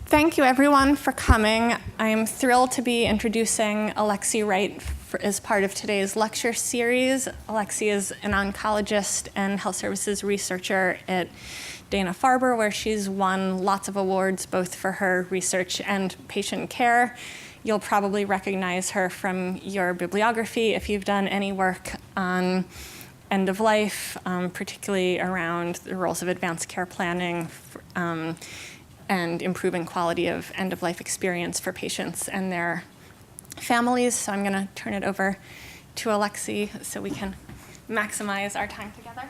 Thank you, everyone, for coming. I am thrilled to be introducing Alexi Wright as part of today's lecture series. Alexi is an oncologist and health services researcher at Dana-Farber, where she's won lots of awards both for her research and patient care. You'll probably recognize her from your bibliography if you've done any work on end of life, particularly around the roles of advanced care planning and improving quality of end-of-life experience for patients and their families. So I'm going to turn it over to Alexi so we can maximize our time together.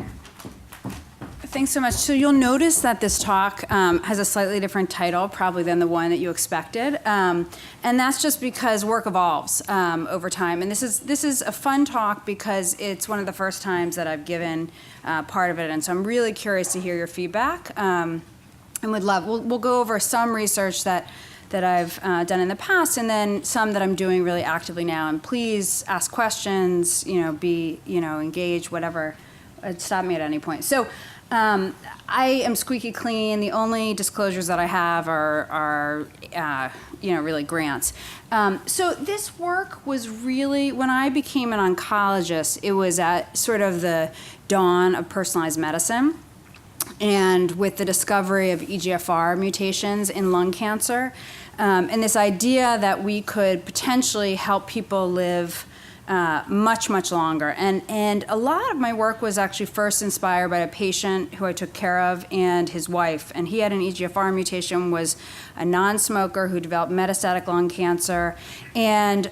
Thanks so much. So you'll notice that this talk has a slightly different title probably than the one that you expected. And that's just because work evolves over time. And this is a fun talk because it's one of the first times that I've given part of it. And so I'm really curious to hear your feedback. And we'll go over some research that I've done in the past, and then some that I'm doing really actively now. And please ask questions, be engaged, whatever. Stop me at any point. So I am squeaky clean. The only disclosures that I have are really grants. So this work was really, when I became an oncologist, it was at sort of the dawn of personalized medicine. And with the discovery of EGFR mutations in lung cancer, and this idea that we could potentially help people live much, much longer. And a lot of my work was actually first inspired by a patient who I took care of and his wife. And he had an EGFR mutation, was a non-smoker who developed metastatic lung cancer, and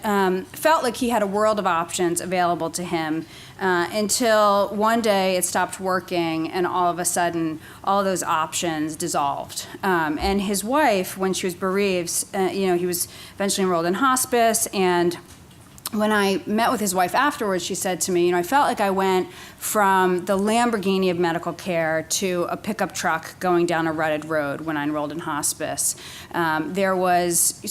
felt like he had a world of options available to him until one day it stopped working, and all of a sudden, all those options dissolved. And his wife, when she was bereaved, he was eventually enrolled in hospice, and when I met with his wife afterwards, she said to me, I felt like I went from the Lamborghini of medical care to a pickup truck going down a rutted road when I enrolled in hospice. There was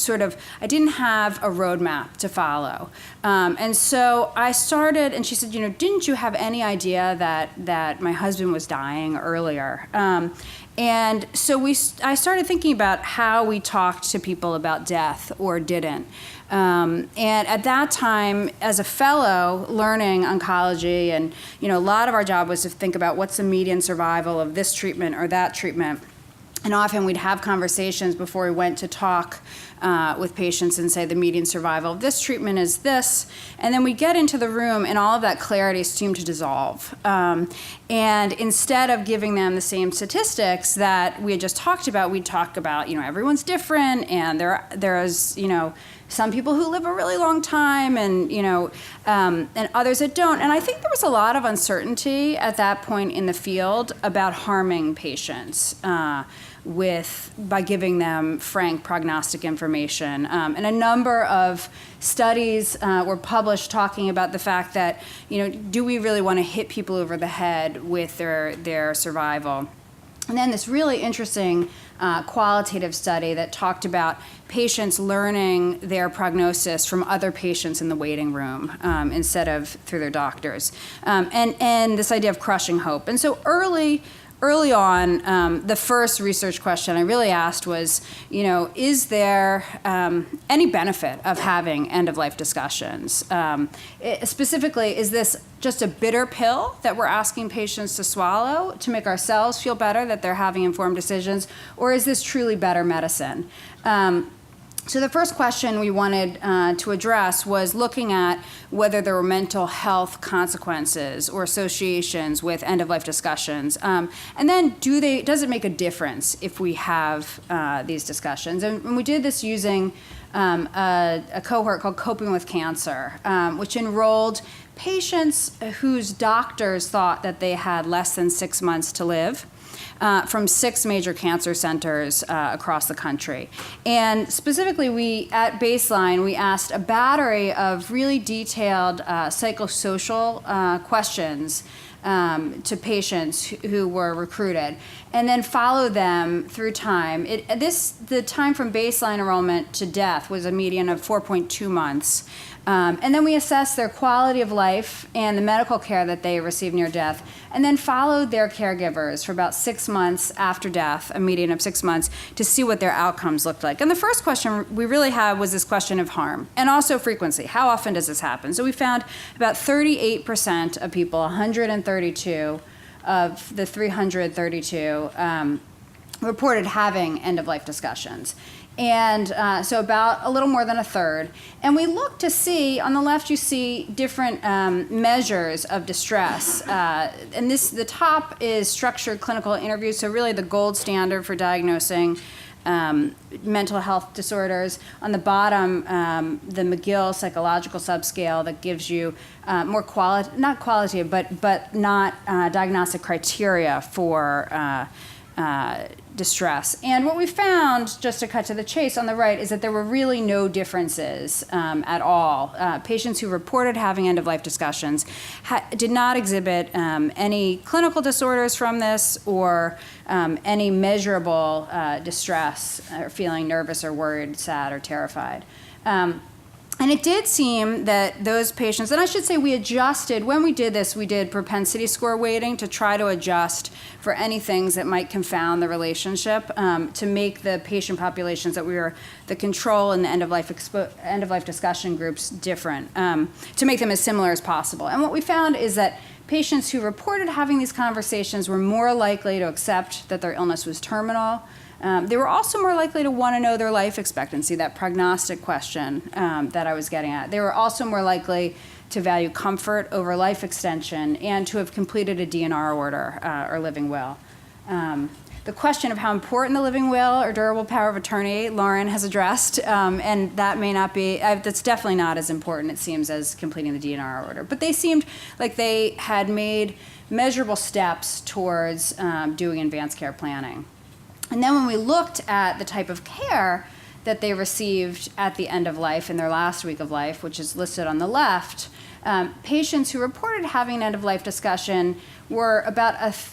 I didn't have a roadmap to follow. And so I started, and she said, didn't you have any idea that my husband was dying earlier? And so I started thinking about how we talked to people about death or didn't. And at that time, as a fellow learning oncology, and a lot of our job was to think about what's the median survival of this treatment or that treatment. And often we'd have conversations before we went to talk with patients and say the median survival of this treatment is this. And then we get into the room and all of that clarity seemed to dissolve. And instead of giving them the same statistics that we had just talked about, we'd talk about, everyone's different, and there's some people who live a really long time, and and others that don't. And I think there was a lot of uncertainty at that point in the field about harming patients by giving them frank prognostic information. And a number of studies were published talking about the fact that, do we really want to hit people over the head with their survival? And then this really interesting qualitative study that talked about patients learning their prognosis from other patients in the waiting room instead of through their doctors. And this idea of crushing hope. And so early on, the first research question I really asked was, is there any benefit of having end-of-life discussions? Specifically, is this just a bitter pill that we're asking patients to swallow to make ourselves feel better that they're having informed decisions, or is this truly better medicine? So the first question we wanted to address was looking at whether there were mental health consequences or associations with end-of-life discussions. And then does it make a difference if we have these discussions? And we did this using a cohort called Coping with Cancer, which enrolled patients whose doctors thought that they had less than 6 months to live. From 6 major cancer centers across the country. And specifically, at baseline, we asked a battery of really detailed psychosocial questions to patients who were recruited, and then follow them through time. The time from baseline enrollment to death was a median of 4.2 months. And then we assessed their quality of life and the medical care that they received near death, and then followed their caregivers for about 6 months after death, a median of 6 months, to see what their outcomes looked like. And the first question we really had was this question of harm, and also frequency. How often does this happen? So we found about 38% of people, 132 of the 332, reported having end-of-life discussions. And so about a little more than a third. And we look to see, on the left you see different measures of distress. And the top is structured clinical interviews, so really the gold standard for diagnosing mental health disorders. On the bottom, the McGill psychological subscale that gives you more not qualitative, but not diagnostic criteria for distress. And what we found, just to cut to the chase on the right, is that there were really no differences at all. Patients who reported having end-of-life discussions did not exhibit any clinical disorders from this or any measurable distress or feeling nervous or worried, sad, or terrified. And it did seem that those patients, and I should say we adjusted, when we did this, we did propensity score weighting to try to adjust for any things that might confound the relationship to make the patient populations that we were the control and the end-of-life discussion groups different, to make them as similar as possible. And what we found is that patients who reported having these conversations were more likely to accept that their illness was terminal. They were also more likely to want to know their life expectancy, that prognostic question that I was getting at. They were also more likely to value comfort over life extension and to have completed a DNR order or living will. The question of how important the living will or durable power of attorney Lauren has addressed, and that may not be, that's definitely not as important, it seems, as completing the DNR order. But they seemed like they had made measurable steps towards doing advanced care planning. And then when we looked at the type of care that they received at the end of life in their last week of life, which is listed on the left, patients who reported having an end-of-life discussion were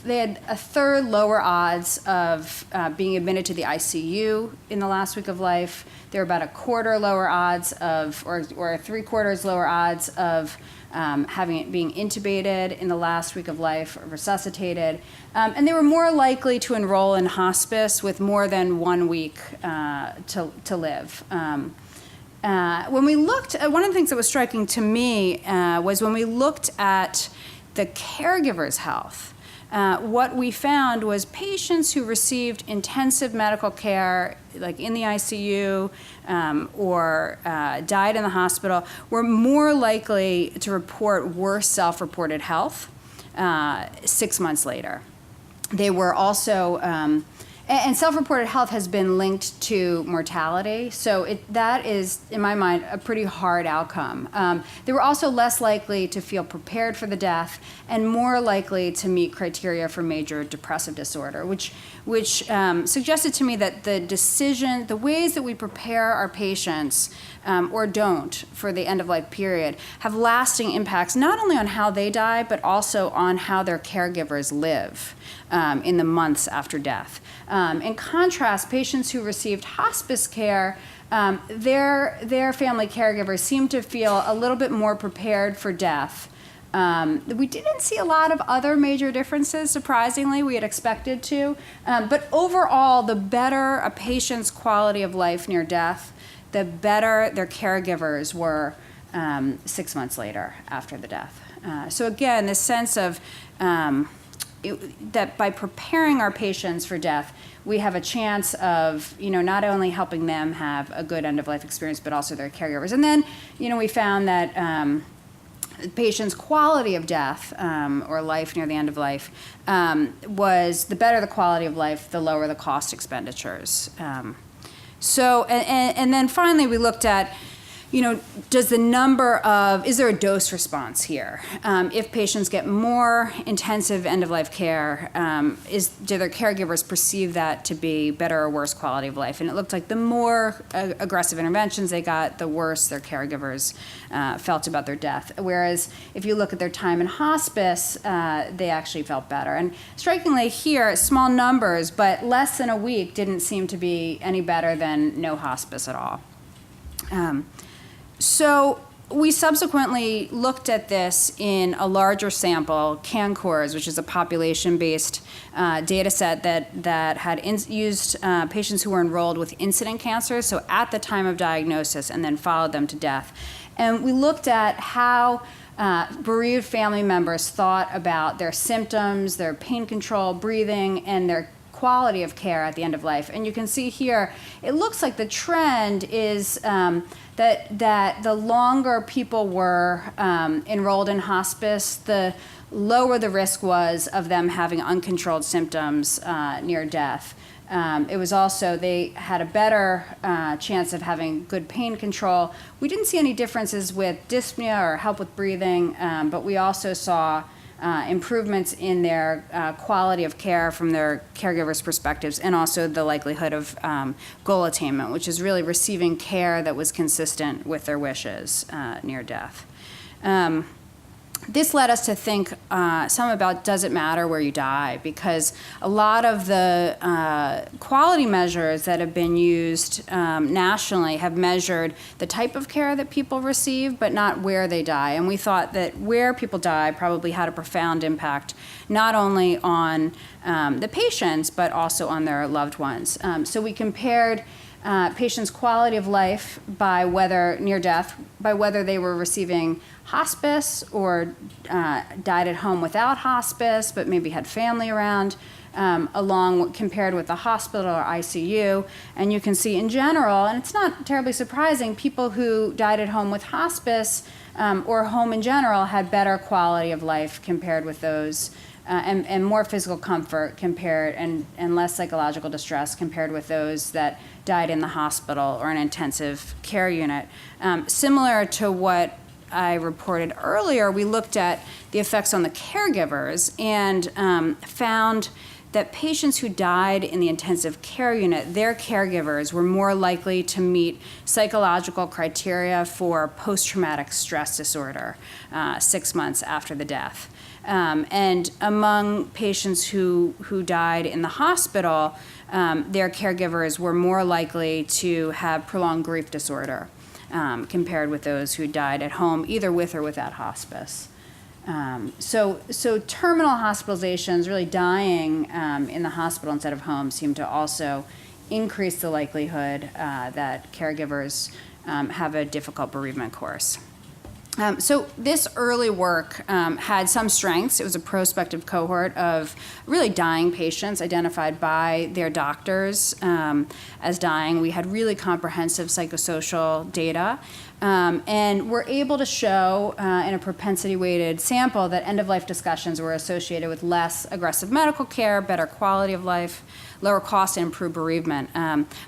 they had a third lower odds of being admitted to the ICU in the last week of life. They were about a quarter lower odds of, or 3/4 lower odds of being intubated in the last week of life or resuscitated. And they were more likely to enroll in hospice with more than 1 week to live. When we looked at, one of the things that was striking to me was when we looked at the caregiver's health, what we found was patients who received intensive medical care, like in the ICU or died in the hospital, were more likely to report worse self-reported health 6 months later. They were also, and self-reported health has been linked to mortality, so that is, in my mind, a pretty hard outcome. They were also less likely to feel prepared for the death and more likely to meet criteria for major depressive disorder, which suggested to me that the ways that we prepare our patients or don't for the end-of-life period have lasting impacts not only on how they die, but also on how their caregivers live in the months after death. In contrast, patients who received hospice care, their family caregivers seemed to feel a little bit more prepared for death. We didn't see a lot of other major differences, surprisingly. We had expected to. But overall, the better a patient's quality of life near death, the better their caregivers were 6 months later after the death. So again, this sense of that by preparing our patients for death, we have a chance of, not only helping them have a good end-of-life experience, but also their caregivers. And then, we found that patients' quality of death or life near the end of life was the better the quality of life, the lower the cost expenditures. And then finally, we looked at does the number of, is there a dose response here? If patients get more intensive end-of-life care, do their caregivers perceive that to be better or worse quality of life? And it looked like the more aggressive interventions they got, the worse their caregivers felt about their death. Whereas if you look at their time in hospice, they actually felt better. And strikingly here, small numbers, but less than a week didn't seem to be any better than no hospice at all. So we subsequently looked at this in a larger sample, CANCORS, which is a population-based data set that had used patients who were enrolled with incident cancers, so at the time of diagnosis, and then followed them to death. And we looked at how bereaved family members thought about their symptoms, their pain control, breathing, and their quality of care at the end of life. And you can see here, it looks like the trend is that the longer people were enrolled in hospice, the lower the risk was of them having uncontrolled symptoms near death. It was also, they had a better chance of having good pain control. We didn't see any differences with dyspnea or help with breathing, but we also saw improvements in their quality of care from their caregivers' perspectives, and also the likelihood of goal attainment, which is really receiving care that was consistent with their wishes near death. This led us to think some about, does it matter where you die? Because a lot of the quality measures that have been used nationally have measured the type of care that people receive, but not where they die. And we thought that where people die probably had a profound impact, not only on the patients, but also on their loved ones. So we compared patients' quality of life by whether, near death, by whether they were receiving hospice or died at home without hospice, but maybe had family around, compared with the hospital or ICU. And you can see in general, and it's not terribly surprising, people who died at home with hospice or home in general had better quality of life compared with those, and more physical comfort compared, and less psychological distress compared with those that died in the hospital or an intensive care unit. Similar to what I reported earlier, we looked at the effects on the caregivers and found that patients who died in the intensive care unit, their caregivers were more likely to meet psychological criteria for post-traumatic stress disorder 6 months after the death. And among patients who died in the hospital, their caregivers were more likely to have prolonged grief disorder compared with those who died at home, either with or without hospice. So terminal hospitalizations, really dying in the hospital instead of home, seem to also increase the likelihood that caregivers have a difficult bereavement course. So this early work had some strengths. It was a prospective cohort of really dying patients identified by their doctors as dying. We had really comprehensive psychosocial data. And we're able to show in a propensity-weighted sample that end-of-life discussions were associated with less aggressive medical care, better quality of life, lower cost, and improved bereavement.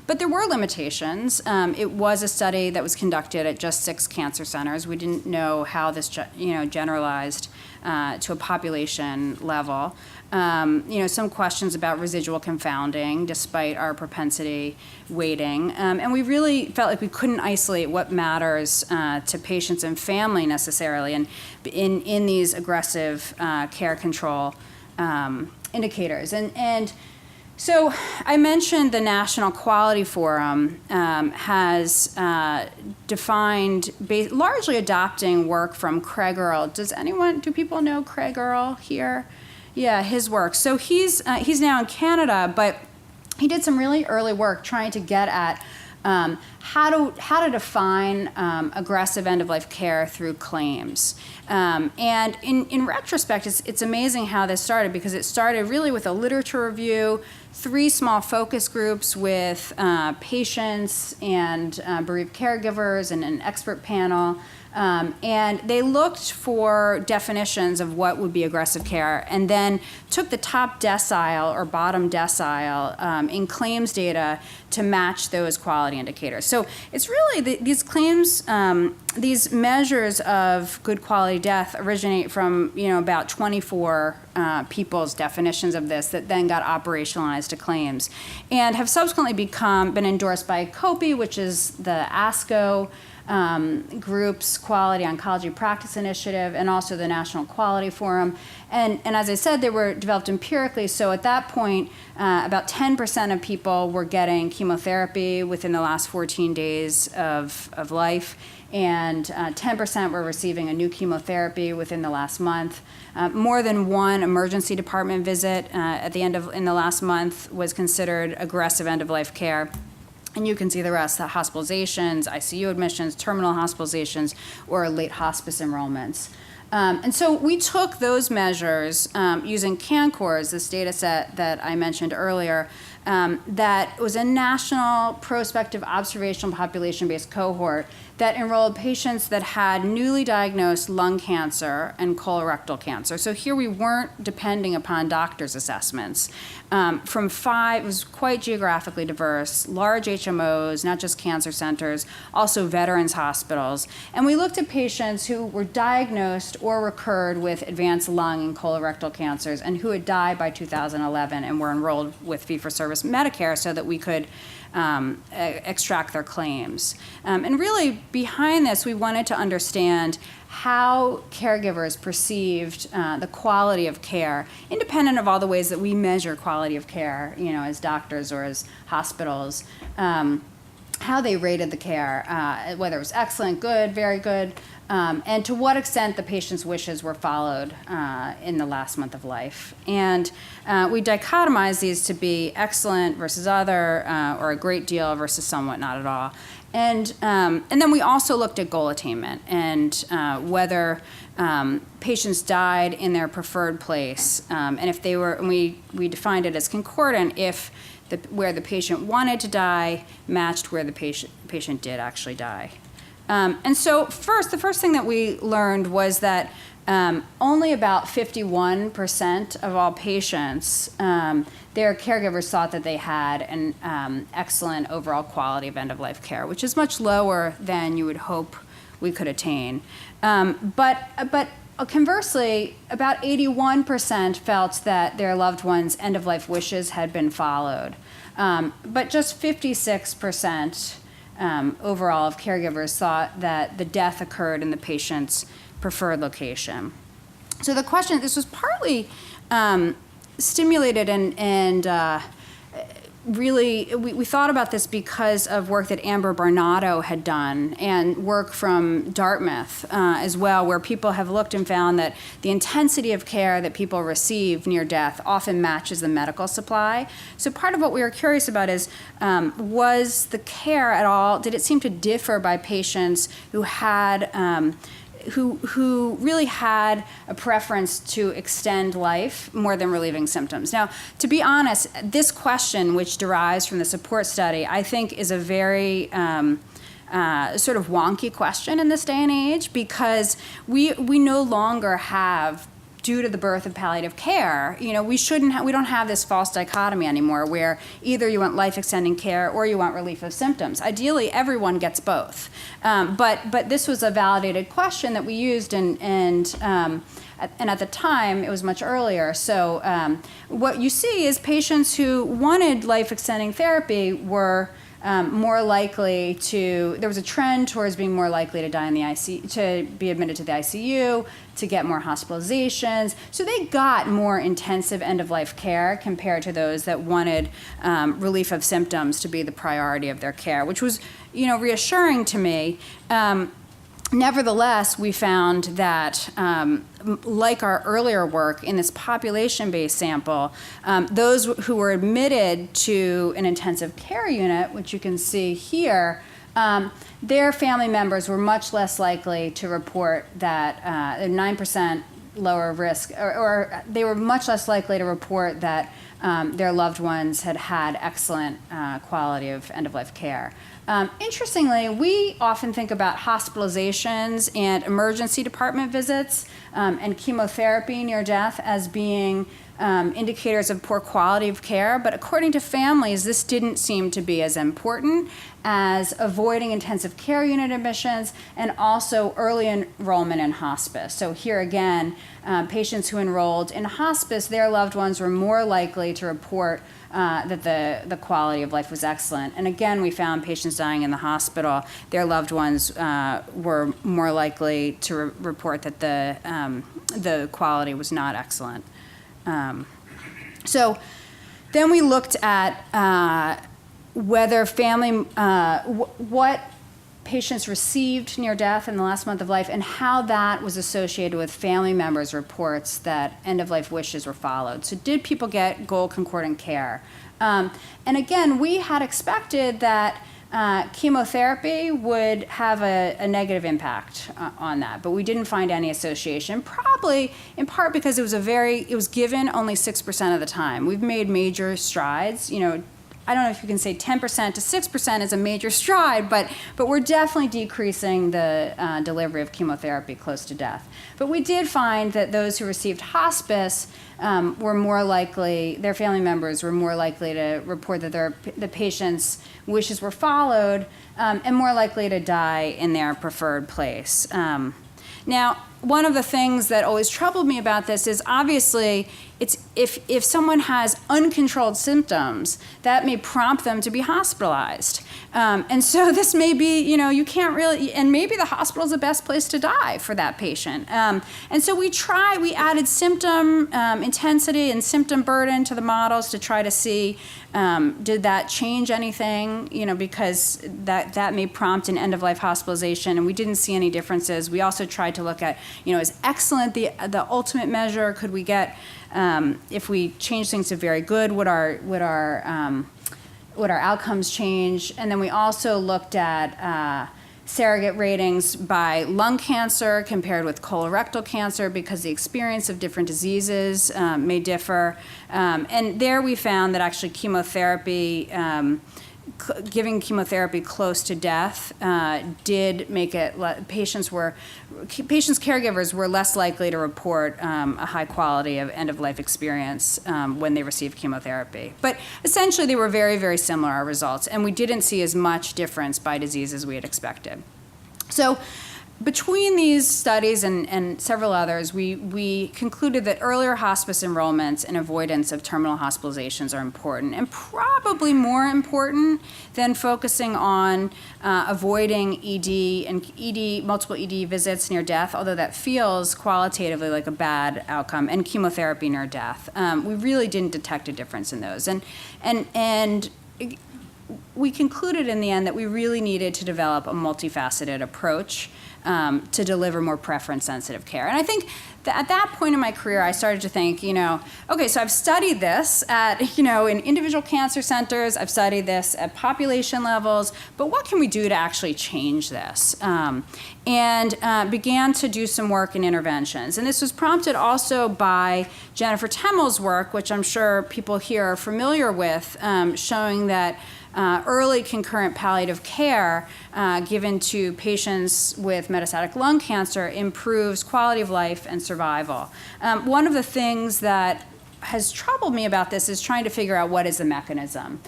But there were limitations. It was a study that was conducted at just 6 cancer centers. We didn't know how this generalized to a population level. Some questions about residual confounding despite our propensity weighting. And we really felt like we couldn't isolate what matters to patients and family necessarily in these aggressive care control indicators. And so I mentioned the National Quality Forum has defined, largely adopting work from Craig Earl. Do people know Craig Earl here? Yeah, his work. So he's now in Canada, but he did some really early work trying to get at how to define aggressive end-of-life care through claims. And in retrospect, it's amazing how this started, because it started really with a literature review, 3 small focus groups with patients and bereaved caregivers and an expert panel. And they looked for definitions of what would be aggressive care and then took the top decile or bottom decile in claims data to match those quality indicators. So it's really these claims, these measures of good quality death originate from about 24 people's definitions of this that then got operationalized to claims and have subsequently been endorsed by COPE, which is the ASCO group's Quality Oncology Practice Initiative, and also the National Quality Forum. And as I said, they were developed empirically. So at that point, about 10% of people were getting chemotherapy within the last 14 days of life, and 10% were receiving a new chemotherapy within the last month. More than one emergency department visit in the last month was considered aggressive end-of-life care. And you can see the rest, the hospitalizations, ICU admissions, terminal hospitalizations, or late hospice enrollments. And so we took those measures using CANCORS, this data set that I mentioned earlier, that was a national prospective observational population-based cohort that enrolled patients that had newly diagnosed lung cancer and colorectal cancer. So here we weren't depending upon doctors' assessments. From 5, it was quite geographically diverse, large HMOs, not just cancer centers, also veterans hospitals. And we looked at patients who were diagnosed or recurred with advanced lung and colorectal cancers and who had died by 2011 and were enrolled with fee-for-service Medicare so that we could extract their claims. And really, behind this, we wanted to understand how caregivers perceived the quality of care, independent of all the ways that we measure quality of care, as doctors or as hospitals, how they rated the care, whether it was excellent, good, very good, and to what extent the patient's wishes were followed in the last month of life. And we dichotomized these to be excellent versus other, or a great deal versus somewhat not at all. And then we also looked at goal attainment and whether patients died in their preferred place, and if they were, and we defined it as concordant if where the patient wanted to die matched where the patient did actually die. And so the first thing that we learned was that only about 51% of all patients, their caregivers thought that they had an excellent overall quality of end-of-life care, which is much lower than you would hope we could attain. But conversely, about 81% felt that their loved ones' end-of-life wishes had been followed. But just 56% overall of caregivers thought that the death occurred in the patient's preferred location. So the question, this was partly stimulated and really, we thought about this because of work that Amber Barnato had done and work from Dartmouth as well, where people have looked and found that the intensity of care that people receive near death often matches the medical supply. So part of what we were curious about is, was the care at all, did it seem to differ by patients who had who really had a preference to extend life more than relieving symptoms. Now, to be honest, this question, which derives from the support study, I think is a very sort of wonky question in this day and age, because we no longer have, due to the birth of palliative care, we don't have this false dichotomy anymore where either you want life-extending care or you want relief of symptoms. Ideally, everyone gets both. But this was a validated question that we used, and at the time, it was much earlier. So what you see is patients who wanted life-extending therapy were more likely to, there was a trend towards being more likely to die in the ICU, to be admitted to the ICU, to get more hospitalizations. So they got more intensive end-of-life care compared to those that wanted relief of symptoms to be the priority of their care, which was, reassuring to me. Nevertheless, we found that, like our earlier work in this population-based sample, those who were admitted to an intensive care unit, which you can see here, their family members were much less likely to report that 9% lower risk, or they were much less likely to report that their loved ones had had excellent quality of end-of-life care. Interestingly, we often think about hospitalizations and emergency department visits and chemotherapy near death as being indicators of poor quality of care, but according to families, this didn't seem to be as important as avoiding intensive care unit admissions and also early enrollment in hospice. So here again, patients who enrolled in hospice, their loved ones were more likely to report that the quality of life was excellent. And again, we found patients dying in the hospital, their loved ones were more likely to report that the quality was not excellent. So then we looked at whether what patients received near death in the last month of life and how that was associated with family members' reports that end-of-life wishes were followed. So did people get goal concordant care? And again, we had expected that chemotherapy would have a negative impact on that, but we didn't find any association, probably in part because it was given only 6% of the time. We've made major strides, I don't know if you can say 10% to 6% is a major stride, but we're definitely decreasing the delivery of chemotherapy close to death. But we did find that those who received hospice were more likely, their family members were more likely to report that the patient's wishes were followed and more likely to die in their preferred place. Now, one of the things that always troubled me about this is obviously if someone has uncontrolled symptoms, that may prompt them to be hospitalized. And so this may be, you can't really, and maybe the hospital is the best place to die for that patient. And so we added symptom intensity and symptom burden to the models to try to see, did that change anything, because that may prompt an end-of-life hospitalization, and we didn't see any differences. We also tried to look at, is excellent the ultimate measure? Could we get, if we change things to very good, would our outcomes change? And then we also looked at surrogate ratings by lung cancer compared with colorectal cancer because the experience of different diseases may differ. And there we found that actually chemotherapy, giving chemotherapy close to death did make it, patients' caregivers were less likely to report a high quality of end-of-life experience when they received chemotherapy. But essentially they were very, very similar, our results, and we didn't see as much difference by disease as we had expected. So between these studies and several others, we concluded that earlier hospice enrollments and avoidance of terminal hospitalizations are important, and probably more important than focusing on avoiding ED and multiple ED visits near death, although that feels qualitatively like a bad outcome, and chemotherapy near death. We really didn't detect a difference in those. And we concluded in the end that we really needed to develop a multifaceted approach to deliver more preference-sensitive care. And I think that at that point in my career, I started to think, okay, so I've studied this at, in individual cancer centers, I've studied this at population levels, but what can we do to actually change this? And began to do some work in interventions. And this was prompted also by Jennifer Temmel's work, which I'm sure people here are familiar with, showing that early concurrent palliative care given to patients with metastatic lung cancer improves quality of life and survival. One of the things that has troubled me about this is trying to figure out what is the mechanism.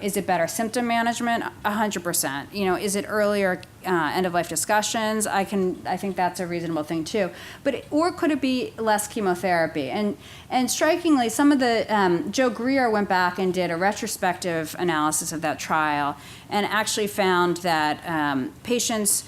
Is it better symptom management? 100%. Is it earlier end-of-life discussions? I think that's a reasonable thing too. Or could it be less chemotherapy? And strikingly, some of the Joe Greer went back and did a retrospective analysis of that trial, and actually found that patients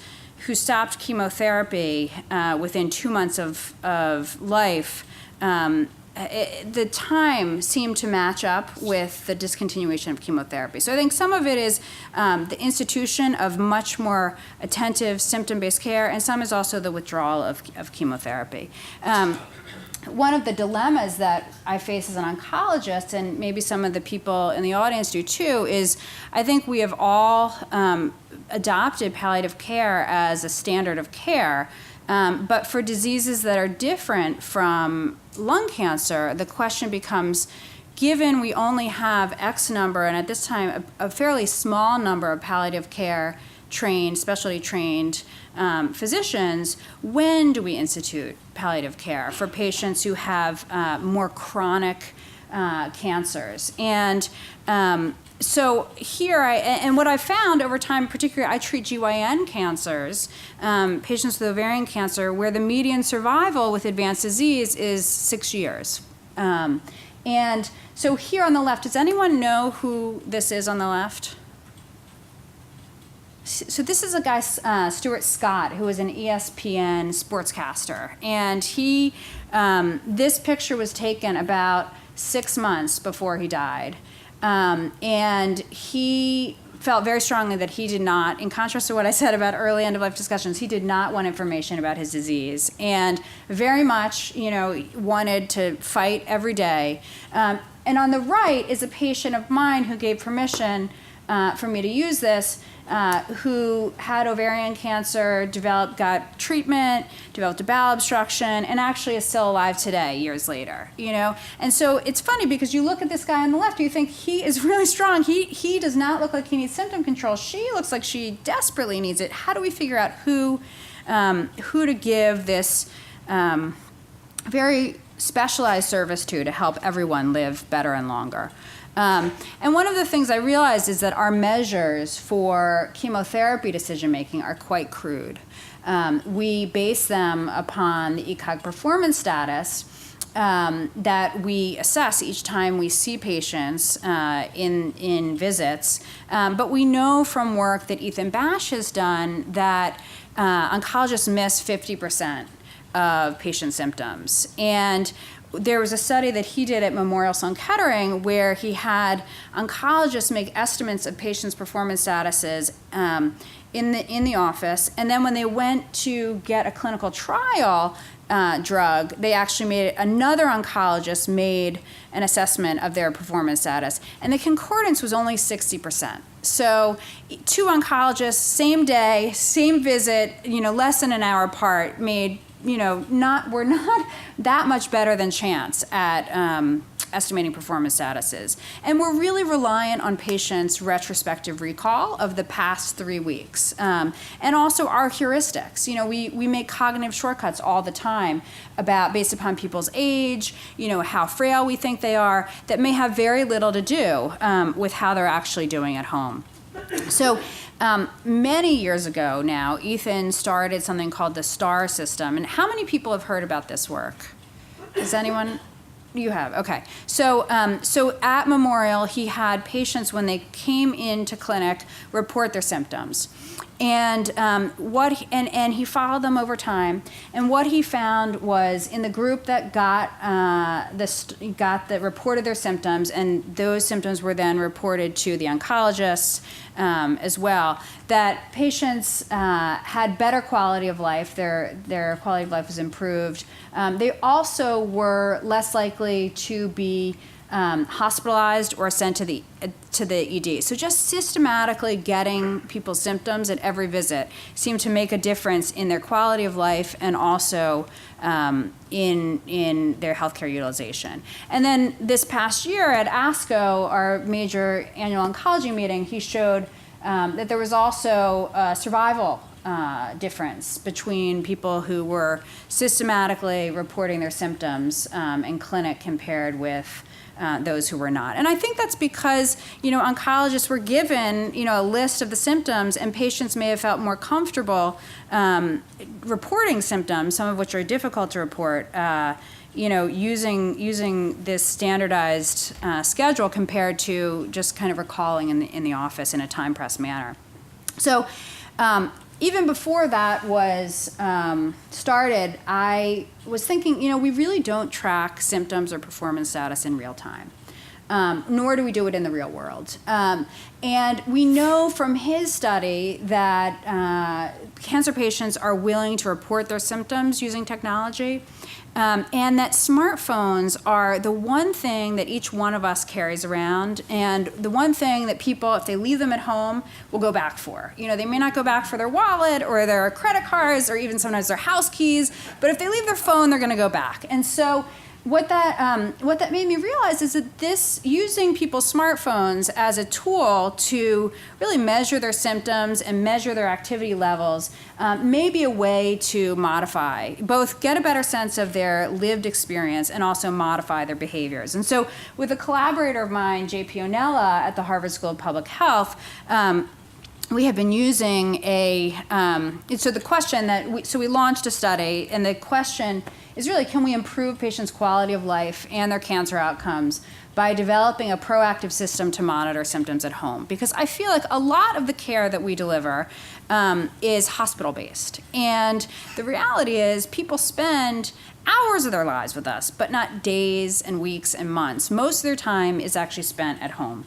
who stopped chemotherapy within 2 months of life, the time seemed to match up with the discontinuation of chemotherapy. So I think some of it is the institution of much more attentive symptom-based care, and some is also the withdrawal of chemotherapy. One of the dilemmas that I face as an oncologist, and maybe some of the people in the audience do too, is I think we have all adopted palliative care as a standard of care. But for diseases that are different from lung cancer, the question becomes, given we only have X number, and at this time a fairly small number of palliative care trained, specialty trained physicians, when do we institute palliative care for patients who have more chronic cancers? And so here, and what I found over time, particularly I treat GYN cancers, patients with ovarian cancer, where the median survival with advanced disease is 6 years. And so here on the left, does anyone know who this is on the left? So this is a guy, Stuart Scott, who is an ESPN sportscaster. And he, this picture was taken about 6 months before he died. And he felt very strongly that he did not, in contrast to what I said about early end-of-life discussions, he did not want information about his disease, and very much, wanted to fight every day. And on the right is a patient of mine who gave permission for me to use this, who had ovarian cancer, got treatment, developed a bowel obstruction, and actually is still alive today, years later, And so it's funny because you look at this guy on the left, you think he is really strong. He does not look like he needs symptom control. She looks like she desperately needs it. How do we figure out who to give this very specialized service to help everyone live better and longer? And one of the things I realized is that our measures for chemotherapy decision-making are quite crude. We base them upon the ECOG performance status that we assess each time we see patients in visits. But we know from work that Ethan Bash has done that oncologists miss 50% of patient symptoms. And there was a study that he did at Memorial Sloan Kettering where he had oncologists make estimates of patients' performance statuses in the office, and then when they went to get a clinical trial drug, they actually another oncologist made an assessment of their performance status, and the concordance was only 60%. So 2 oncologists, same day, same visit, less than an hour apart, made we're not that much better than chance at estimating performance statuses. And we're really reliant on patients' retrospective recall of the past 3 weeks. And also our heuristics. We make cognitive shortcuts all the time based upon people's age, how frail we think they are, that may have very little to do with how they're actually doing at home. So many years ago now, Ethan started something called the STAR system. And how many people have heard about this work? Does anyone? You have, okay. So at Memorial, he had patients, when they came into clinic, report their symptoms. And he followed them over time. And what he found was in the group that reported their symptoms, and those symptoms were then reported to the oncologists as well, that patients had better quality of life. Their quality of life was improved. They also were less likely to be hospitalized or sent to the ED. So just systematically getting people's symptoms at every visit seemed to make a difference in their quality of life and also in their healthcare utilization. And then this past year at ASCO, our major annual oncology meeting, he showed that there was also a survival difference between people who were systematically reporting their symptoms in clinic compared with those who were not. And I think that's because, oncologists were given, a list of the symptoms, and patients may have felt more comfortable reporting symptoms, some of which are difficult to report, using this standardized schedule compared to just kind of recalling in the office in a time-pressed manner. So even before that was started, I was thinking, we really don't track symptoms or performance status in real time, nor do we do it in the real world. And we know from his study that cancer patients are willing to report their symptoms using technology, and that smartphones are the one thing that each one of us carries around, and the one thing that people, if they leave them at home, will go back for. They may not go back for their wallet or their credit cards or even sometimes their house keys, but if they leave their phone, they're going to go back. And so what that made me realize is that this using people's smartphones as a tool to really measure their symptoms and measure their activity levels may be a way to modify, both get a better sense of their lived experience and also modify their behaviors. And so with a collaborator of mine, JP Onella at the Harvard School of Public Health, we have been using so the question that we launched a study, and the question is really, can we improve patients' quality of life and their cancer outcomes by developing a proactive system to monitor symptoms at home? Because I feel like a lot of the care that we deliver is hospital-based. And the reality is people spend hours of their lives with us, but not days and weeks and months. Most of their time is actually spent at home.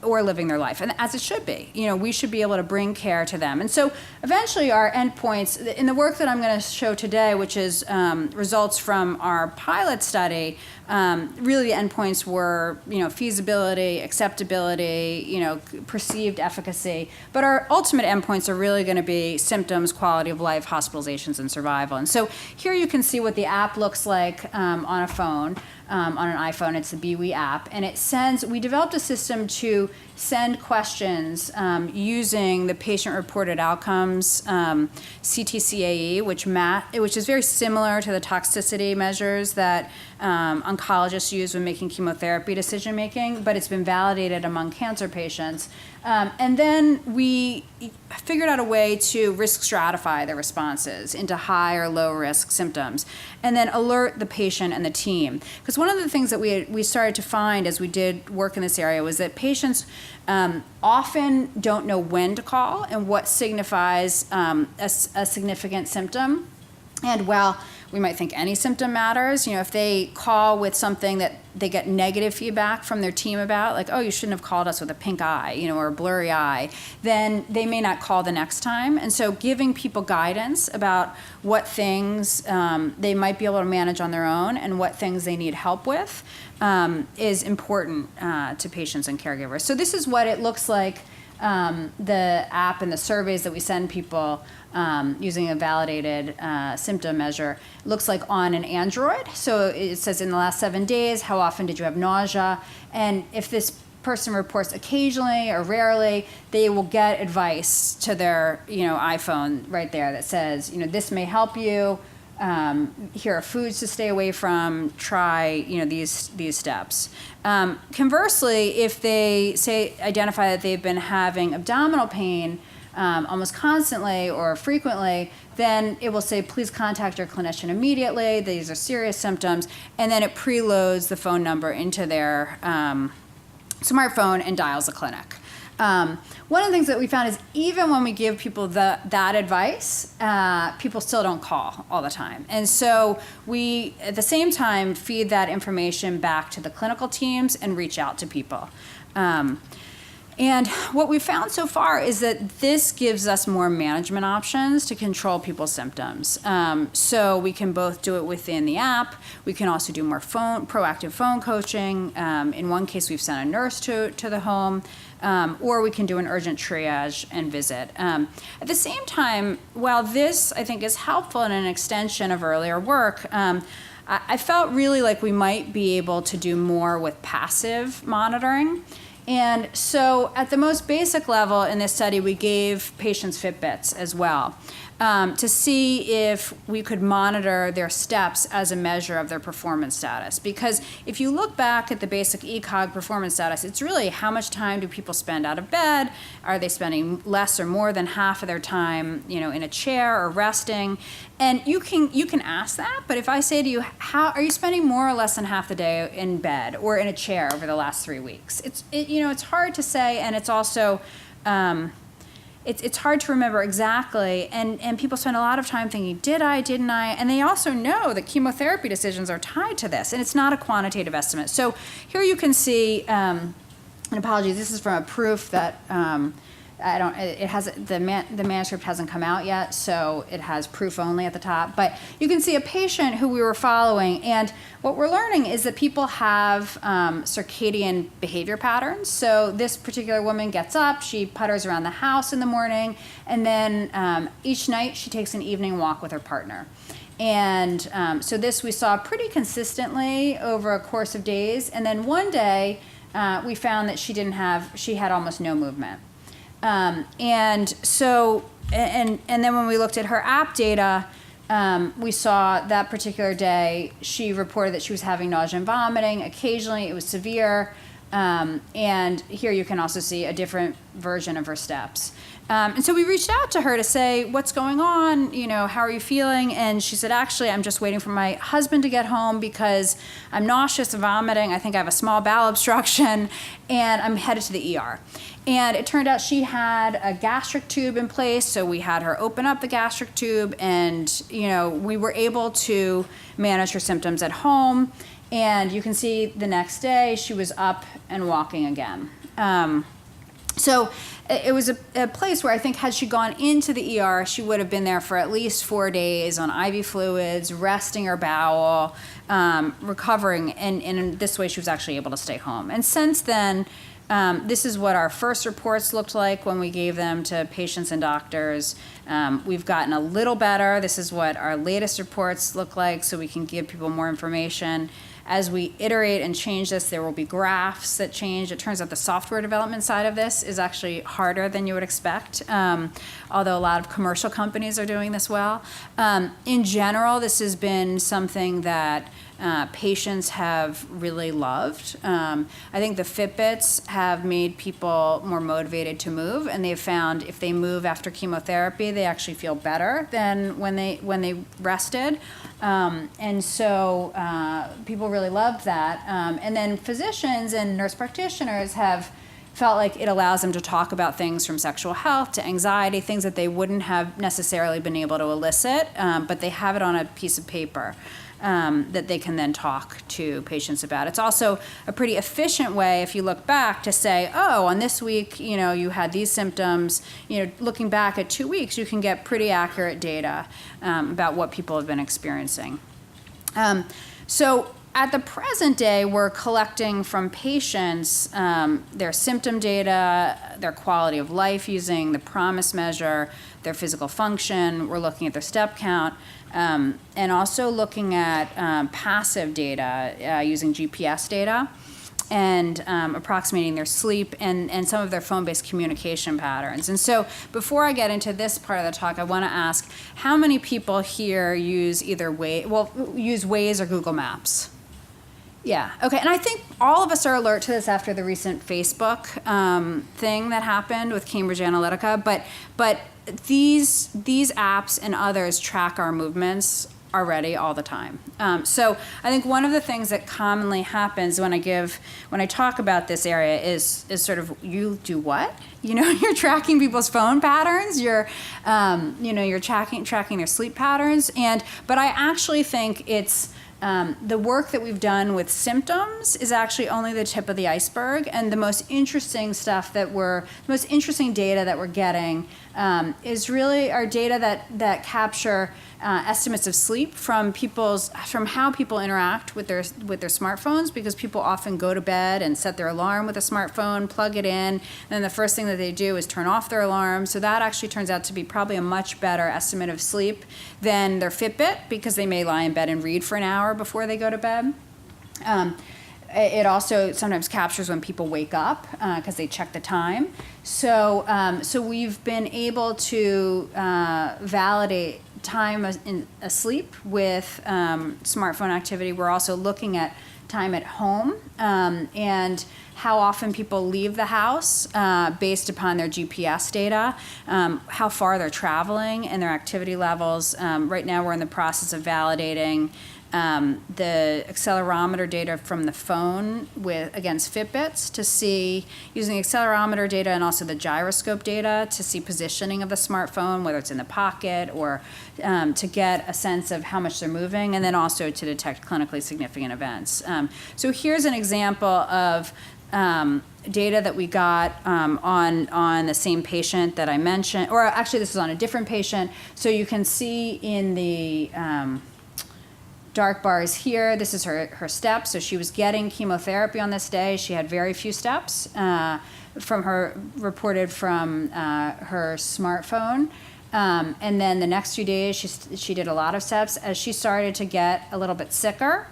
Or living their life, and as it should be. We should be able to bring care to them. And so eventually our endpoints, in the work that I'm going to show today, which is results from our pilot study, really the endpoints were, feasibility, acceptability, perceived efficacy. But our ultimate endpoints are really going to be symptoms, quality of life, hospitalizations, and survival. And so here you can see what the app looks like on a phone. On an iPhone, it's the BWE app, and we developed a system to send questions using the patient-reported outcomes, CTCAE, which is very similar to the toxicity measures that oncologists use when making chemotherapy decision-making, but it's been validated among cancer patients. And then we figured out a way to risk stratify the responses into high or low risk symptoms, and then alert the patient and the team. Because one of the things that we started to find as we did work in this area was that patients often don't know when to call and what signifies a significant symptom. And while we might think any symptom matters, if they call with something that they get negative feedback from their team about, like, oh, you shouldn't have called us with a pink eye, or a blurry eye, then they may not call the next time. And so giving people guidance about what things they might be able to manage on their own and what things they need help with is important to patients and caregivers. So this is what it looks like, the app and the surveys that we send people using a validated symptom measure. It looks like on an Android. So it says in the last 7 days, how often did you have nausea? And if this person reports occasionally or rarely, they will get advice to their iPhone right there that says, this may help you. Here are foods to stay away from. Try these steps. Conversely, if they identify that they've been having abdominal pain almost constantly or frequently, then it will say, please contact your clinician immediately. These are serious symptoms. And then it preloads the phone number into their smartphone and dials a clinic. One of the things that we found is even when we give people that advice, people still don't call all the time. And so we, at the same time, feed that information back to the clinical teams and reach out to people. And what we've found so far is that this gives us more management options to control people's symptoms. So we can both do it within the app. We can also do more proactive phone coaching. In one case, we've sent a nurse to the home. Or we can do an urgent triage and visit. At the same time, while this, I think, is helpful and an extension of earlier work, I felt really like we might be able to do more with passive monitoring. And so at the most basic level in this study, we gave patients Fitbits as well to see if we could monitor their steps as a measure of their performance status. Because if you look back at the basic ECOG performance status, it's really how much time do people spend out of bed? Are they spending less or more than half of their time, in a chair or resting? And you can ask that, but if I say to you, how are you spending more or less than half the day in bed or in a chair over the last 3 weeks? It's hard to say, and it's also it's hard to remember exactly, and people spend a lot of time thinking, did I, didn't I? And they also know that chemotherapy decisions are tied to this, and it's not a quantitative estimate. So here you can see, and apologies, this is from a proof that it hasn't, the manuscript hasn't come out yet, so it has proof only at the top. But you can see a patient who we were following, and what we're learning is that people have circadian behavior patterns. So this particular woman gets up, she putters around the house in the morning, and then each night she takes an evening walk with her partner. And so this we saw pretty consistently over a course of days. And then one day we found that she had almost no movement. And so, and then when we looked at her app data, we saw that particular day she reported that she was having nausea and vomiting. Occasionally it was severe. And here you can also see a different version of her steps. And so we reached out to her to say, what's going on? You know, how are you feeling? And she said, actually, I'm just waiting for my husband to get home because I'm nauseous and vomiting. I think I have a small bowel obstruction, and I'm headed to the ER. And it turned out she had a gastric tube in place, so we had her open up the gastric tube, and, you know, we were able to manage her symptoms at home. And you can see the next day she was up and walking again. So it was a place where I think had she gone into the ER, she would have been there for at least 4 days on IV fluids, resting her bowel, recovering, and in this way she was actually able to stay home. And since then, this is what our first reports looked like when we gave them to patients and doctors. We've gotten a little better. This is what our latest reports look like, so we can give people more information. As we iterate and change this, there will be graphs that change. It turns out the software development side of this is actually harder than you would expect, although a lot of commercial companies are doing this well. In general, this has been something that patients have really loved. I think the Fitbits have made people more motivated to move, and they've found if they move after chemotherapy, they actually feel better than when they rested. And so people really loved that. And then physicians and nurse practitioners have felt like it allows them to talk about things from sexual health to anxiety, things that they wouldn't have necessarily been able to elicit, but they have it on a piece of paper. That they can then talk to patients about. It's also a pretty efficient way, if you look back, to say, oh, on this week, you know, you had these symptoms. You know, looking back at 2 weeks, you can get pretty accurate data about what people have been experiencing. So at the present day, we're collecting from patients their symptom data, their quality of life using the PROMIS measure, their physical function. We're looking at their step count. And also looking at passive data using GPS data and approximating their sleep and some of their phone-based communication patterns. And so before I get into this part of the talk, I want to ask, how many people here use either use Waze or Google Maps? Yeah, okay, and I think all of us are alert to this after the recent Facebook thing that happened with Cambridge Analytica, but these apps and others track our movements already all the time. So I think one of the things that commonly happens when I talk about this area is sort of, you do what? You know, you're tracking people's phone patterns, you're tracking their sleep patterns, but I actually think it's the work that we've done with symptoms is actually only the tip of the iceberg, and the most interesting data that we're getting is really our data that capture estimates of sleep from how people interact with their smartphones, because people often go to bed and set their alarm with a smartphone, plug it in, and then the first thing that they do is turn off their alarm. So that actually turns out to be probably a much better estimate of sleep than their Fitbit, because they may lie in bed and read for an hour before they go to bed. It also sometimes captures when people wake up because they check the time. So we've been able to validate time asleep with smartphone activity. We're also looking at time at home and how often people leave the house based upon their GPS data, how far they're traveling and their activity levels. Right now we're in the process of validating the accelerometer data from the phone against Fitbits to see, using the accelerometer data and also the gyroscope data to see positioning of the smartphone, whether it's in the pocket or to get a sense of how much they're moving, and then also to detect clinically significant events. So here's an example of data that we got on the same patient that I mentioned, or actually this is on a different patient. So you can see in the dark bars here, this is her steps. So she was getting chemotherapy on this day. She had very few steps reported from her smartphone. And then the next few days, she did a lot of steps. As she started to get a little bit sicker,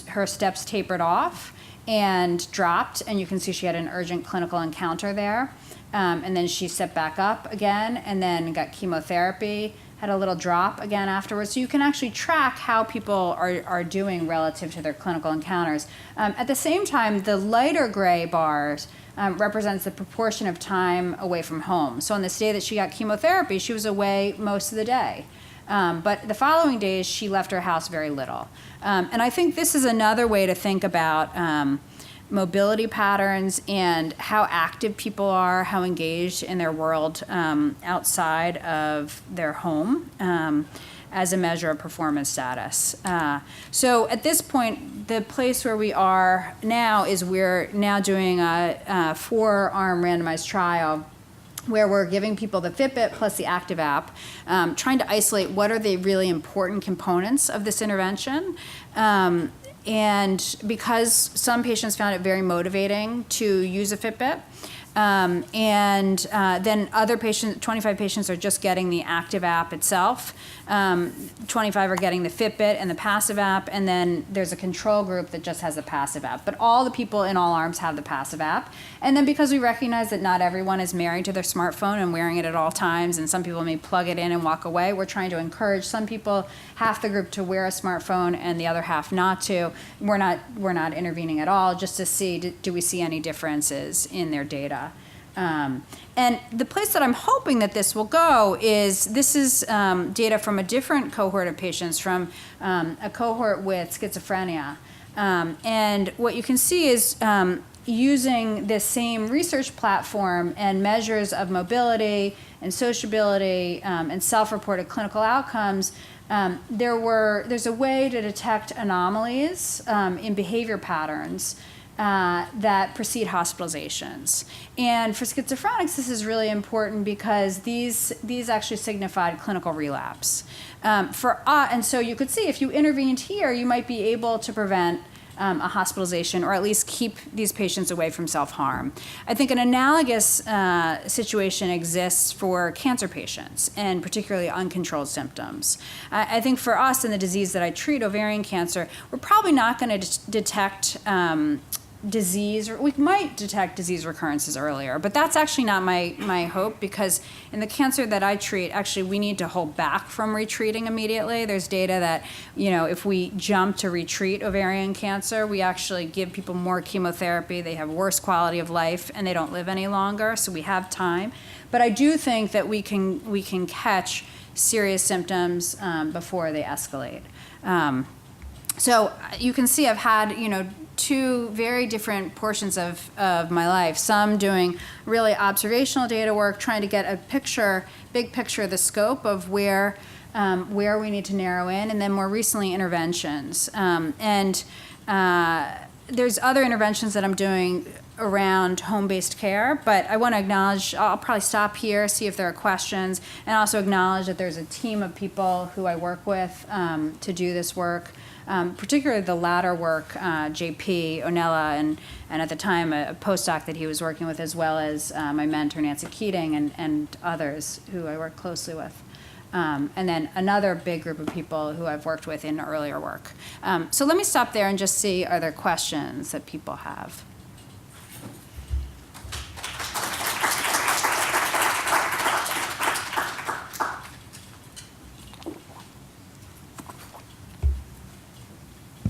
her steps tapered off and dropped, and you can see she had an urgent clinical encounter there. And then she stepped back up again, and then got chemotherapy, had a little drop again afterwards. So you can actually track how people are doing relative to their clinical encounters. At the same time, the lighter gray bars represents the proportion of time away from home. So on this day that she got chemotherapy, she was away most of the day. But the following days, she left her house very little. And I think this is another way to think about mobility patterns and how active people are, how engaged in their world outside of their home as a measure of performance status. So at this point, the place where we are now is we're now doing a 4-arm randomized trial where we're giving people the Fitbit plus the Active app, trying to isolate what are the really important components of this intervention. And because some patients found it very motivating to use a Fitbit, and then other patients, 25 patients are just getting the Active app itself. 25 are getting the Fitbit and the passive app, and then there's a control group that just has the passive app. But all the people in all arms have the passive app. And then because we recognize that not everyone is married to their smartphone and wearing it at all times, and some people may plug it in and walk away, we're trying to encourage some people, half the group, to wear a smartphone and the other half not to. We're not intervening at all, just to see, do we see any differences in their data. And the place that I'm hoping that this will go is, this is data from a different cohort of patients, from a cohort with schizophrenia. And what you can see is using this same research platform and measures of mobility and sociability and self-reported clinical outcomes, there's a way to detect anomalies in behavior patterns that precede hospitalizations. And for schizophrenics, this is really important because these actually signified clinical relapse. And so you could see, if you intervened here, you might be able to prevent a hospitalization, or at least keep these patients away from self-harm. I think an analogous situation exists for cancer patients, and particularly uncontrolled symptoms. I think for us, in the disease that I treat, ovarian cancer, we're probably not going to detect disease, or we might detect disease recurrences earlier, but that's actually not my hope, because in the cancer that I treat, actually we need to hold back from retreating immediately. There's data that, if we jump to retreat ovarian cancer, we actually give people more chemotherapy, they have worse quality of life, and they don't live any longer, so we have time. But I do think that we can catch serious symptoms before they escalate. So you can see I've had, two very different portions of my life. Some doing really observational data work, trying to get a big picture of the scope of where we need to narrow in, and then more recently interventions. There's other interventions that I'm doing around home-based care, but I want to acknowledge, I'll probably stop here, see if there are questions, and also acknowledge that there's a team of people who I work with to do this work. Particularly the latter work, JP Onella, and at the time a postdoc that he was working with, as well as my mentor Nancy Keating and others who I work closely with. And then another big group of people who I've worked with in earlier work. So let me stop there and just see, are there questions that people have?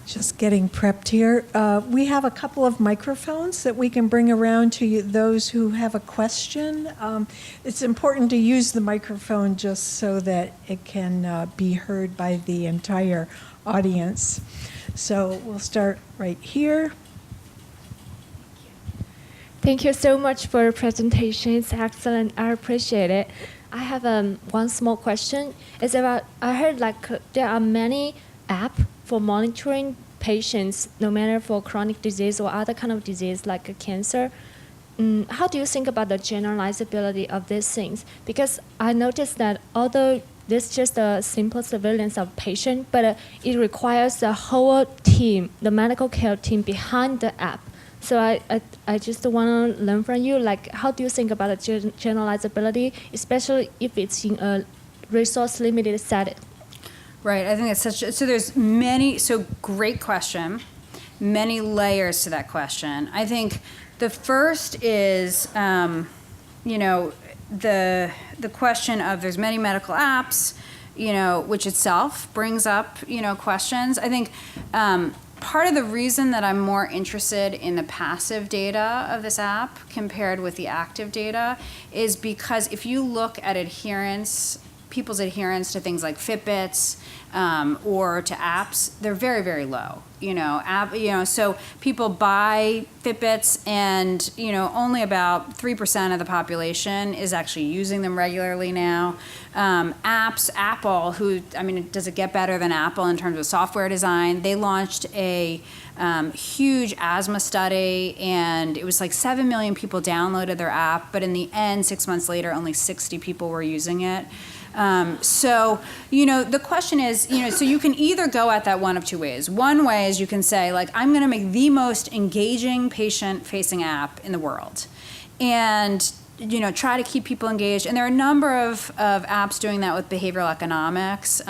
Just getting prepped here. We have a couple of microphones that we can bring around to you, those who have a question. It's important to use the microphone just so that it can be heard by the entire audience. So we'll start right here. Thank you so much for your presentation. It's excellent. I appreciate it. I have one small question. It's about, I heard there are many apps for monitoring patients, no matter for chronic disease or other kind of disease like cancer. How do you think about the generalizability of these things? Because I noticed that although this is just a simple surveillance of patient, but it requires the whole team, the medical care team behind the app. So I just want to learn from you, like, how do you think about the generalizability, especially if it's in a resource-limited setting? Right, I think that's so great question, many layers to that question. I think the first is, the question of there's many medical apps, which itself brings up, questions. I think part of the reason that I'm more interested in the passive data of this app compared with the active data is because if you look at people's adherence to things like Fitbits or to apps, they're very, very low. So people buy Fitbits, and only about 3% of the population is actually using them regularly now. Apple, does it get better than Apple in terms of software design? They launched a huge asthma study, and it was like 7 million people downloaded their app, but in the end, 6 months later, only 60 people were using it. The question is, so you can either go at that one of two ways. One way is you can say, like, I'm going to make the most engaging patient-facing app in the world, and try to keep people engaged. And there are a number of apps doing that with behavioral economics.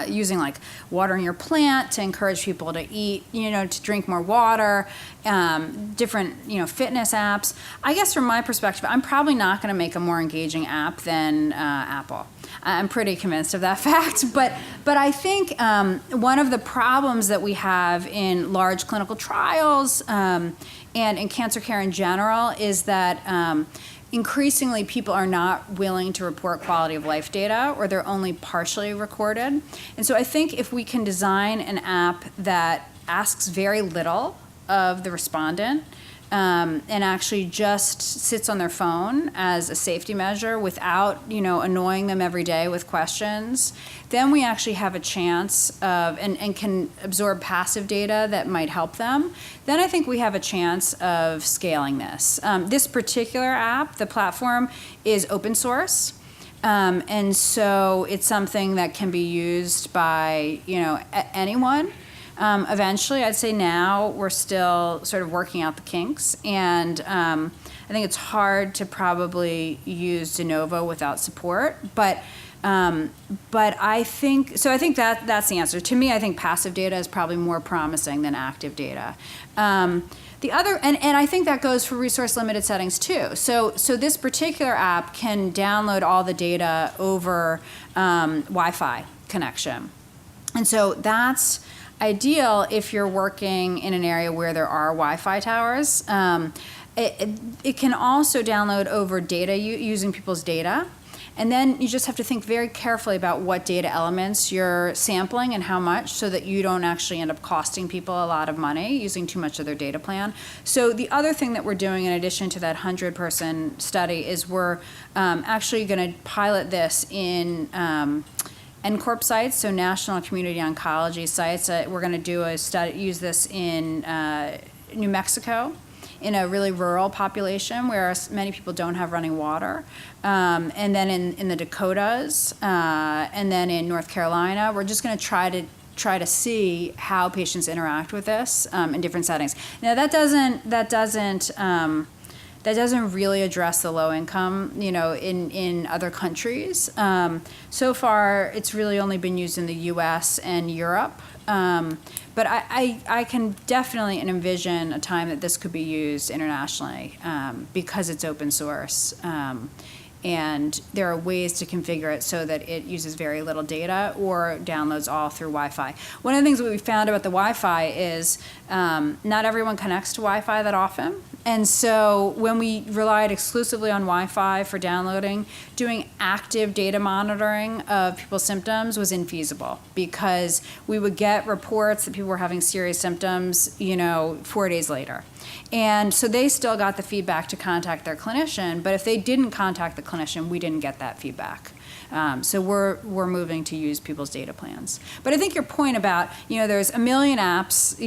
Using like watering your plant to encourage people to eat, to drink more water, different, fitness apps. I guess from my perspective, I'm probably not going to make a more engaging app than Apple. I'm pretty convinced of that fact. But I think one of the problems that we have in large clinical trials and in cancer care in general is that increasingly, people are not willing to report quality of life data, or they're only partially recorded. And so I think if we can design an app that asks very little of the respondent and actually just sits on their phone as a safety measure without, annoying them every day with questions, then we actually have a chance of, and can absorb passive data that might help them. Then I think we have a chance of scaling this. This particular app, the platform, is open source. And so it's something that can be used by, anyone. Eventually, I'd say now we're still sort of working out the kinks, and I think it's hard to probably use de novo without support. But I think that's the answer. To me, I think passive data is probably more promising than active data. The other, and I think that goes for resource limited settings too. So this particular app can download all the data over Wi-Fi connection, and so that's ideal if you're working in an area where there are Wi-Fi towers. It can also download over data using people's data. And then you just have to think very carefully about what data elements you're sampling and how much, so that you don't actually end up costing people a lot of money using too much of their data plan. So the other thing that we're doing in addition to that 100-person study is we're actually going to pilot this in NCORP sites, so National Community Oncology sites. We're going to do a study, use this in New Mexico, in a really rural population where many people don't have running water, and then in the Dakotas, and then in North Carolina. We're just going to try to see how patients interact with this in different settings. Now that doesn't really address the low income, in other countries. So far, it's really only been used in the U.S. and Europe. But I can definitely envision a time that this could be used internationally because it's open source. And there are ways to configure it so that it uses very little data or downloads all through Wi-Fi. One of the things that we found about the Wi-Fi is not everyone connects to Wi-Fi that often. And so when we relied exclusively on Wi-Fi for downloading, doing active data monitoring of people's symptoms was infeasible, because we would get reports that people were having serious symptoms, 4 days later. And so they still got the feedback to contact their clinician, but if they didn't contact the clinician, we didn't get that feedback. So we're moving to use people's data plans. But I think your point about, there's a million apps,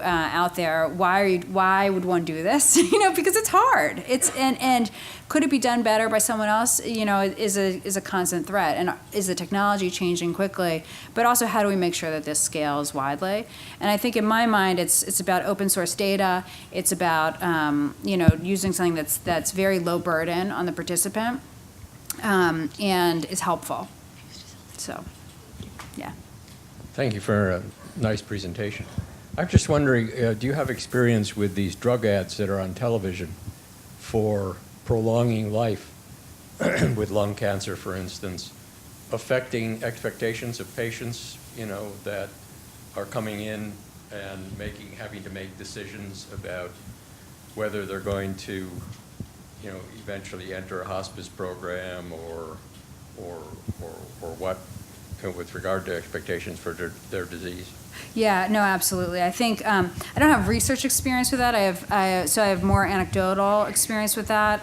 out there. Why would one do this? Because it's hard. And could it be done better by someone else? Is a constant threat. And is the technology changing quickly? But also, how do we make sure that this scales widely? And I think in my mind, it's about open source data. It's about using something that's very low burden on the participant, and is helpful. So, yeah. Thank you for a nice presentation. I'm just wondering, do you have experience with these drug ads that are on television for prolonging life with lung cancer, for instance, affecting expectations of patients, that are coming in and having to make decisions about whether they're going to, eventually enter a hospice program or what, with regard to expectations for their disease? Yeah, no, absolutely. I think I don't have research experience with that. I have more anecdotal experience with that,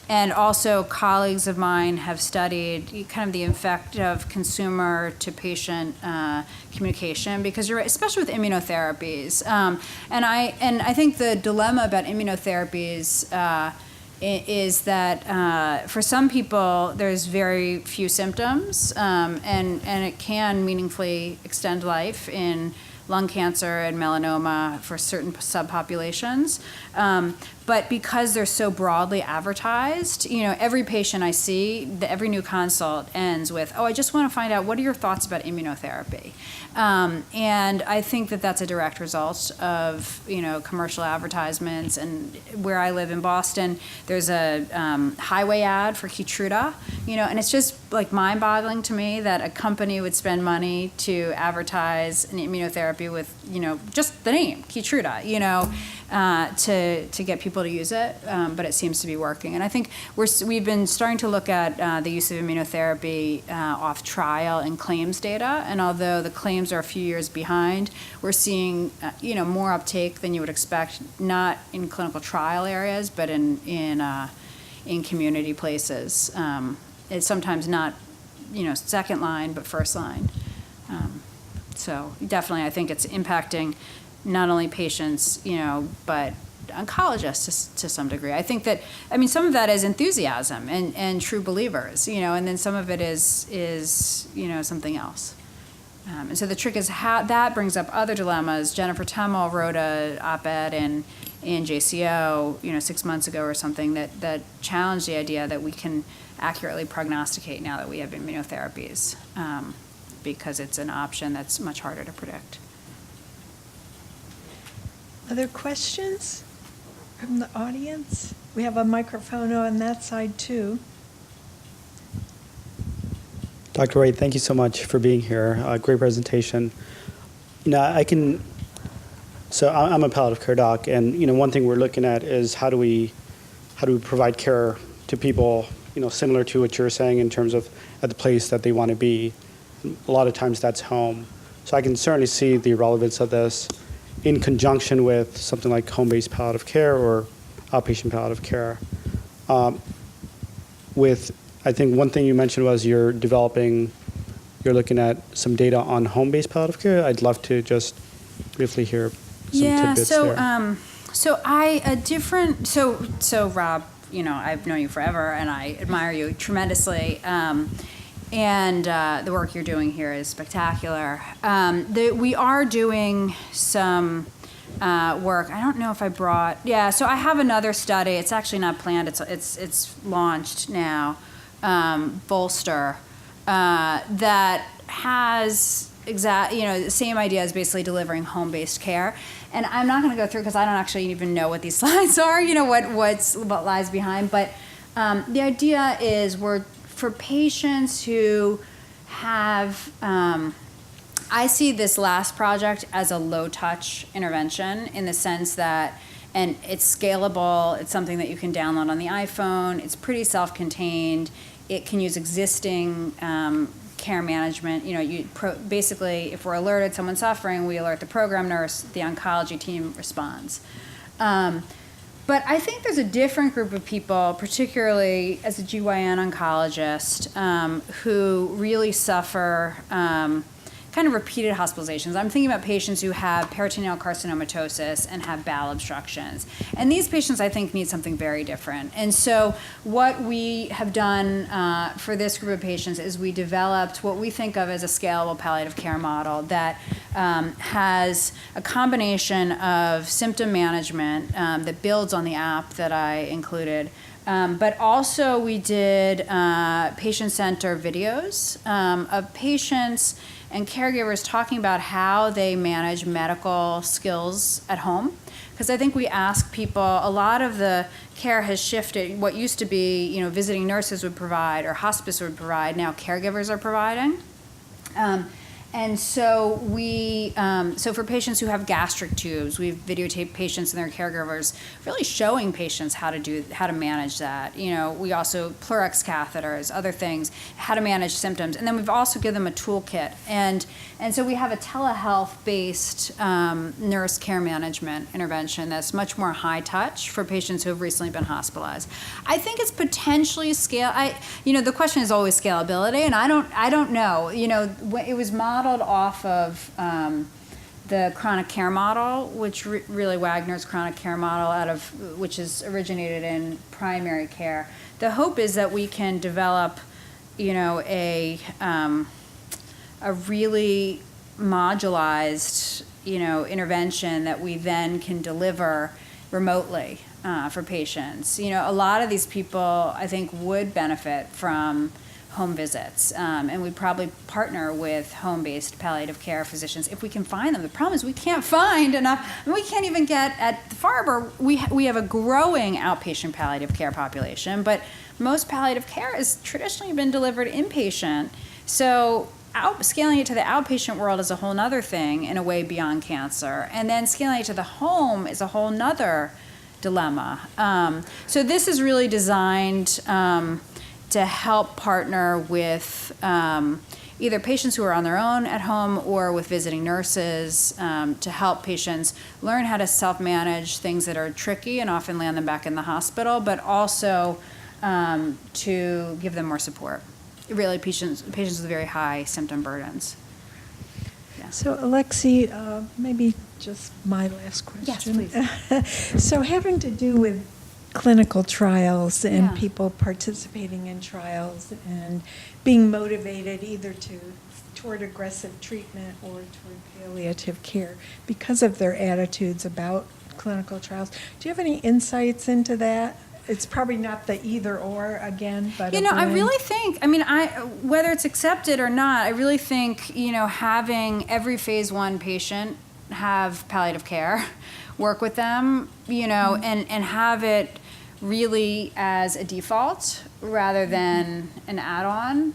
and also colleagues of mine have studied kind of the effect of consumer to patient communication, because you're right, especially with immunotherapies. And I think the dilemma about immunotherapies is that for some people there's very few symptoms, and it can meaningfully extend life in lung cancer and melanoma for certain subpopulations. But because they're so broadly advertised, every patient I see, every new consult ends with, I just want to find out, what are your thoughts about immunotherapy? And I think that that's a direct result of, commercial advertisements. And where I live in Boston, there's a highway ad for Keytruda, and it's just like mind-boggling to me that a company would spend money to advertise an immunotherapy with, just the name, Keytruda, to get people to use it, but it seems to be working. And I think we've been starting to look at the use of immunotherapy off trial and claims data, and although the claims are a few years behind, we're seeing more uptake than you would expect, not in clinical trial areas, but in community places. It's sometimes not second line, but first line. So definitely, I think it's impacting not only patients, but oncologists to some degree. I think that, some of that is enthusiasm and true believers, and then some of it is something else. And so the trick is how that brings up other dilemmas. Jennifer Temmel wrote a op-ed in JCO, 6 months ago or something, that challenged the idea that we can accurately prognosticate now that we have immunotherapies, because it's an option that's much harder to predict. Other questions from the audience? We have a microphone on that side too. Dr. Wright, thank you so much for being here. Great presentation. I'm a palliative care doc, and one thing we're looking at is how do we provide care to people, similar to what you're saying in terms of at the place that they want to be. A lot of times that's home. So I can certainly see the relevance of this in conjunction with something like home-based palliative care or outpatient palliative care. I think one thing you mentioned was you're looking at some data on home-based palliative care. I'd love to just briefly hear some tidbits there. So Rob, I've known you forever and I admire you tremendously. And the work you're doing here is spectacular. We are doing some work. I don't know if I brought. Yeah, so I have another study. It's actually not planned. It's launched now. Bolster, that has the same idea as basically delivering home-based care. And I'm not going to go through because I don't actually even know what these slides are. What lies behind. But the idea is for patients who have, I see this last project as a low-touch intervention in the sense that, and it's scalable, it's something that you can download on the iPhone, it's pretty self-contained, it can use existing care management. Basically, if we're alerted someone's suffering, we alert the program nurse, the oncology team responds. But I think there's a different group of people, particularly as a GYN oncologist, who really suffer kind of repeated hospitalizations. I'm thinking about patients who have peritoneal carcinomatosis and have bowel obstructions. And these patients, I think, need something very different. And so what we have done for this group of patients is we developed what we think of as a scalable palliative care model that has a combination of symptom management that builds on the app that I included. But also we did patient-centered videos of patients and caregivers talking about how they manage medical skills at home. Because I think we ask people, a lot of the care has shifted. What used to be, visiting nurses would provide or hospice would provide, now caregivers are providing. And so so for patients who have gastric tubes, we've videotaped patients and their caregivers, really showing patients how to manage that. We also Pleurex catheters, other things, how to manage symptoms, and then we've also given them a toolkit. And so we have a telehealth-based nurse care management intervention that's much more high touch for patients who have recently been hospitalized. I think it's potentially the question is always scalability, and I don't know. It was modeled off of the chronic care model, which really Wagner's chronic care model which is originated in primary care. The hope is that we can develop, a really modularized, intervention that we then can deliver remotely for patients. A lot of these people, I think, would benefit from home visits, and we'd probably partner with home-based palliative care physicians if we can find them. The problem is we can't find enough, and we can't even get at the Farber. We have a growing outpatient palliative care population, but most palliative care has traditionally been delivered inpatient. So scaling it to the outpatient world is a whole nother thing in a way beyond cancer, and then scaling it to the home is a whole nother dilemma. So this is really designed to help partner with either patients who are on their own at home or with visiting nurses to help patients learn how to self-manage things that are tricky and often land them back in the hospital, but also to give them more support. Really, patients with very high symptom burdens. Yeah. So, Alexi, maybe just my last question. Yes, please. So, having to do with clinical trials and Yeah. people participating in trials and being motivated either toward aggressive treatment or toward palliative care because of their attitudes about clinical trials. Do you have any insights into that? It's probably not the either or again, but I really think, whether it's accepted or not, I really think, having every phase 1 patient have palliative care, work with them, and have it really as a default rather than an add-on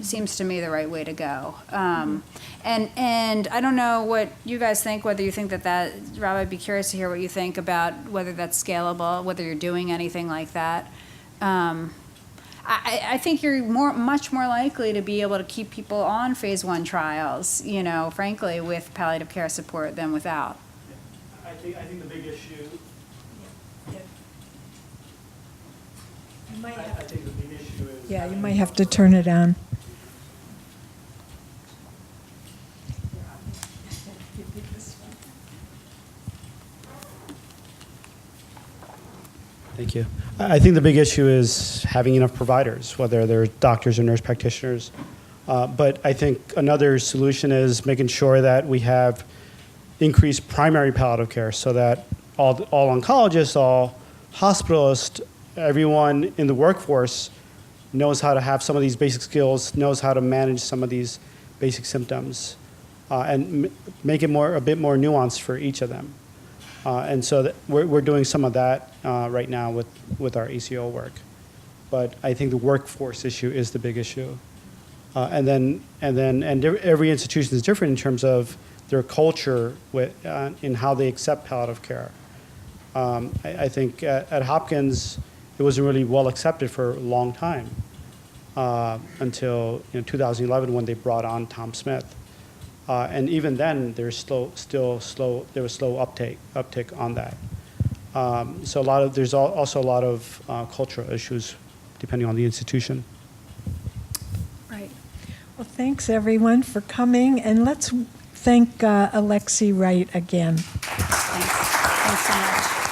seems to me the right way to go. And I don't know what you guys think, whether you think that Rob, I'd be curious to hear what you think about whether that's scalable, whether you're doing anything like that. I think you're much more likely to be able to keep people on phase 1 trials, frankly, with palliative care support than without. I think the big issue. I think the big issue is. Yeah, you might have to turn it on. Thank you. I think the big issue is having enough providers, whether they're doctors or nurse practitioners. But I think another solution is making sure that we have increased primary palliative care so that all oncologists, all hospitalists, everyone in the workforce knows how to have some of these basic skills, knows how to manage some of these basic symptoms, and make it a bit more nuanced for each of them. And so we're doing some of that right now with our ACO work. But I think the workforce issue is the big issue. And every institution is different in terms of their culture in how they accept palliative care. I think at Hopkins, it wasn't really well accepted for a long time until 2011 when they brought on Tom Smith. And even then, there was slow uptake on that. So there's also a lot of cultural issues depending on the institution. Right. Well, thanks everyone for coming, and let's thank Alexi Wright again. Thanks. Thanks so much.